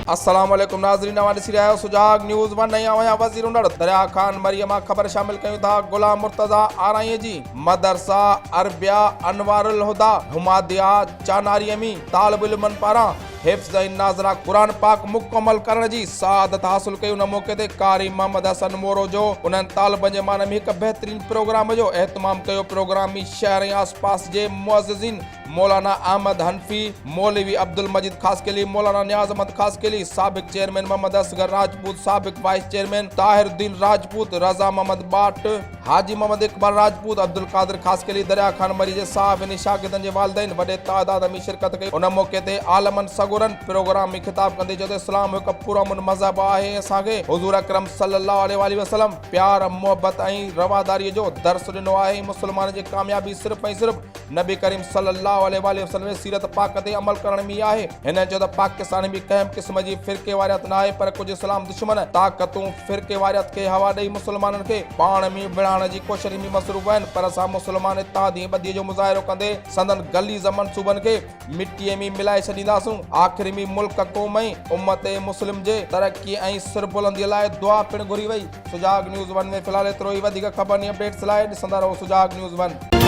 अस्सलाम वालेकुम नाज़रीन, नवां सुजाग न्यूज़ वन नई आया वज़ीर उंडड़ दरिया खान मरियमा ख़बर शामिल कयूं था। गुलाम मुर्तज़ा आराई जी मदरसा अरबिया अनवारुल हुदा हुमादिया चानारियमी तालिबुल इल्मन पारां हिफ्ज़ नाज़रा कुरान पाक मुकम्मल करण जी सआदत हासिल कई। उन मौके ते कारी मोहम्मद हसन मोरो जो उन्हनि तालिबनि जे माने में हिकु बहितरीन प्रोग्राम जो एहतमाम कयो। प्रोग्रामी शहर ऐं आसपास जे मुअज़्ज़िज़ीन मौलाना अहमद हनफी, मौलवी अब्दुल मजीद खासकेली, मौलाना नियाज़ अहमद खासकेली, साबिक चेयरमैन मोहम्मद असगर राजपूत, साबिक वाइस चेयरमैन ताहिरुद्दीन राजपूत, रज़ा मोहम्मद बाट, हाजी मोहम्मद इकबाल राजपूत, अब्दुल कादिर खासकेली, दरिया खान मरी जे साहब इन शागिर्दनि जे वालिदैन वॾे तादाद में शिरकत कई। उन मौके ते आलमन सगुरन प्रोग्राम में खिताब कंदे चयो त इस्लाम हिकु पुरअमन मज़हब आहे। असांखे हुज़ूर अकरम सल्लल्लाहु अलैहि वसल्लम प्यार मोहब्बत ऐं रवादारीअ जो दर्स ॾिनो आहे। मुस्लमान जी कामयाबी सिर्फ़ ऐं सिर्फ़ नबी करीम सल्लल्लाहु अलैहि वसल्लम सीरत पाक ते अमल करण में आहे। हिन चयो त पाकिस्तान में कंहिं क़िस्म जी फ़िरके वारियत न आहे, पर कुछ इस्लाम दुश्मन ताक़तूं फ़िरके वारियत खे हवा ॾेई मुस्लमाननि खे पाण में विढ़ाइण जी कोशिश में मसरूफ़ आहिनि। पर असां मुस्लमान इत्तेहादी ऐं ॿधीअ जो मुज़ाहिरो कंदे संदन गलीज़ मनसूबनि खे मिटीअ में मिलाए छॾींदासूं। आख़िर में मुल्क क़ौम ऐं उम्मत मुस्लिम जे तरक़ी ऐं सिरबुलंदीअ लाइ दुआ पिणु घुरी वई। सुजाग न्यूज़ वन में फ़िलहाल एतिरो ई। वधीक ख़बर ऐं अपडेट्स लाइ ॾिसंदा रहो सुजाग न्यूज़ वन।